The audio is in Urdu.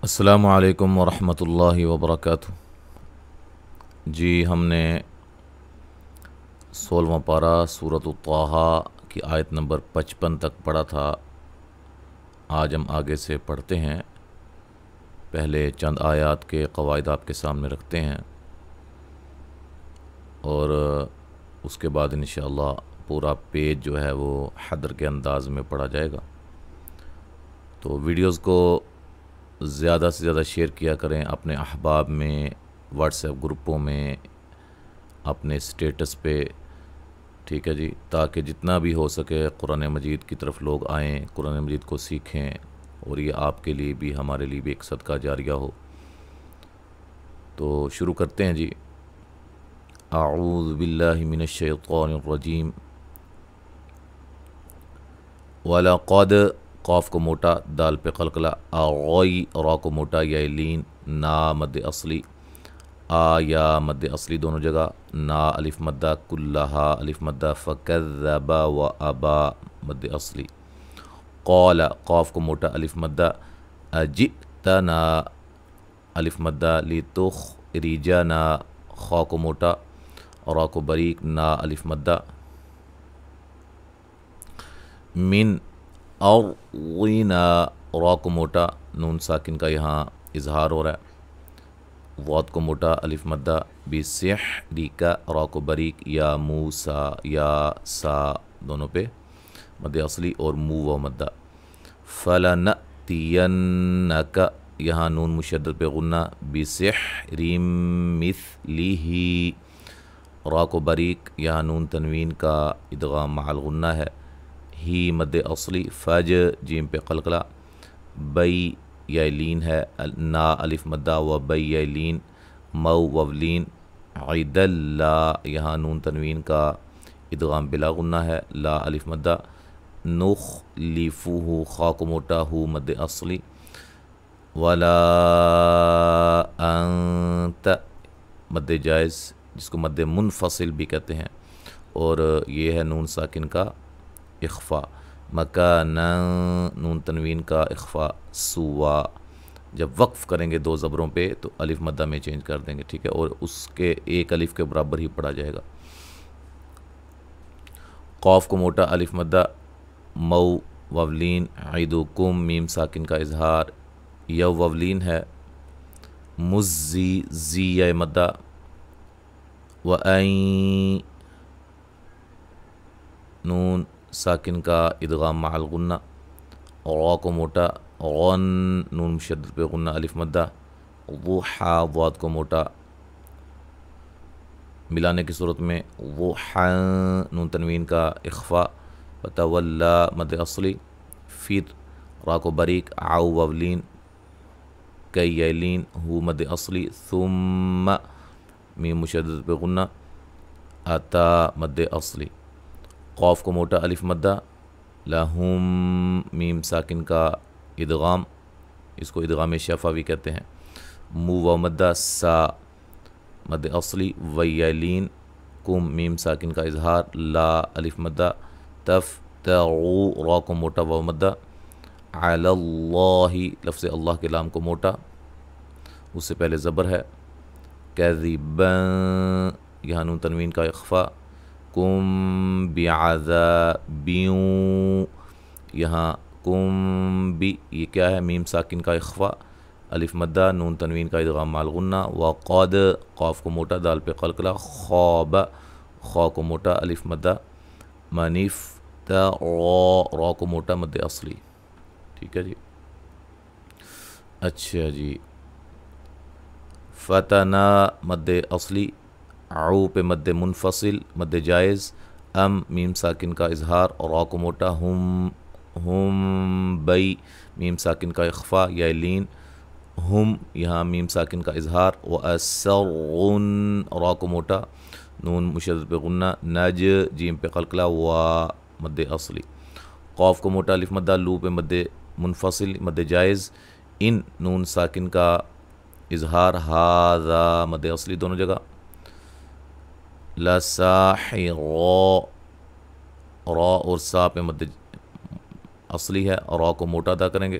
السلام علیکم ورحمۃ اللہ وبرکاتہ۔ جی ہم نے 16واں پارہ سورۃ الطٰہٰ کی آیت نمبر 55 تک پڑھا تھا۔ آج ہم آگے سے پڑھتے ہیں۔ پہلے چند آیات کے قواعد آپ کے سامنے رکھتے ہیں اور اس کے بعد انشاءاللہ پورا پیج جو ہے وہ حدر کے انداز میں پڑھا جائے گا۔ تو ویڈیوز کو زیادہ سے زیادہ شیئر کیا کریں اپنے احباب میں، واٹس ایپ گروپوں میں، اپنے سٹیٹس پہ، ٹھیک ہے جی، تاکہ جتنا بھی ہو سکے قرآن مجید کی طرف لوگ آئیں، قرآن مجید کو سیکھیں، اور یہ آپ کے لیے بھی ہمارے لیے بھی ایک صدقہ جاریہ ہو۔ تو شروع کرتے ہیں جی۔ اعوذ باللہ من الشیطان الرجیم۔ وَلَقَدْ قاف کو موٹا، دال پہ قلقلہ، اغوئی را کو موٹا، یا لین، نا مد اصلی، آ یا مد اصلی دونوں جگہ، نا الف مدہ، کلہا الف مدہ، فکذب و ابا مد اصلی، قال قاف کو موٹا الف مدہ، اجئتنا الف مدہ، لتخرجنا خا کو موٹا، را کو بریک، نا الف مدہ، من ارضنا را کو موٹا، نون ساکن کا یہاں اظہار ہو رہا ہے، ضاد کو موٹا الف مدہ، بسحرک را کو بریک، یا موسیٰ یا سا دونوں پہ مد اصلی اور مو و مدہ، فلنأتینک یہاں نون مشدد پہ غنہ، بسحر مثلہ را کو بریک، یہاں نون تنوین کا ادغام مع الغنہ ہے، ہی مد اصلی، فج جیم پہ قلقلہ، بئی یا لین ہے، نا الف مدہ و بئی یا لین، مو وولین، عید اللہ یہاں نون تنوین کا ادغام بلا غنہ ہے، لا الف مدہ، نخلفہ خا کو موٹا، ہو مد اصلی، ولا انت مد جائز جس کو مد منفصل بھی کہتے ہیں، اور یہ ہے نون ساکن کا اخفا، مکانا نون تنوین کا اخفا، سوا جب وقف کریں گے دو زبروں پہ تو الف مدہ میں چینج کر دیں گے، ٹھیک ہے، اور اس کے ایک الف کے برابر ہی پڑھا جائے گا۔ قاف کو موٹا الف مدہ، مو وولین، عیدکم میم ساکن کا اظہار، یو وولین ہے، مزی زی یا مدہ، وَأَن نون ساکن کا ادغام مع الغنہ، را کو موٹا، غن نون مشدد پہ غنہ الف مدہ، ضحا ضاد کو موٹا ملانے کی صورت میں، ضحا نون تنوین کا اخفا، فتولا مد اصلی، فیر را کو بریک، عو وولین، کئی یلین، ہو مد اصلی، ثم میم مشدد پہ غنہ، اتا مد اصلی، قاف کو موٹا الف مدہ، لہم میم ساکن کا ادغام، اس کو ادغام شفوی کہتے ہیں، مو و مدہ، سا مد اصلی، ویلین، کم میم ساکن کا اظہار، لا الف مدہ، تفتعو را کو موٹا و مدہ، علی اللہ لفظ اللہ کے لام کو موٹا، اس سے پہلے زبر ہے، کذبا یہاں نون تنوین کا اخفا، کم بعذاب، یہاں کم بی یہ کیا ہے، میم ساکن کا اخفا، الف مدہ، نون تنوین کا ادغام مع الغنہ، وقد قاف کو موٹا، دال پہ قلقلہ، خواب خا کو موٹا الف مدہ، من افترا را کو موٹا مد اصلی، ٹھیک ہے جی۔ اچھا جی، فتنا مد اصلی، عو پہ مد منفصل مد جائز، ام میم ساکن کا اظہار، را کو موٹا، ہم بئی میم ساکن کا اخفا یا لین، ہم یہاں میم ساکن کا اظہار، وَأَسَرُّن را کو موٹا، نون مشدد پہ غنہ، نج جیم پہ قلقلہ، و مد اصلی، قاف کو موٹا الف مدہ، لو پہ مد منفصل مد جائز، ان نون ساکن کا اظہار، ہاذا مد اصلی دونوں جگہ، لساحر را اور سا پہ مد اصلی ہے، را کو موٹا ادا کریں گے،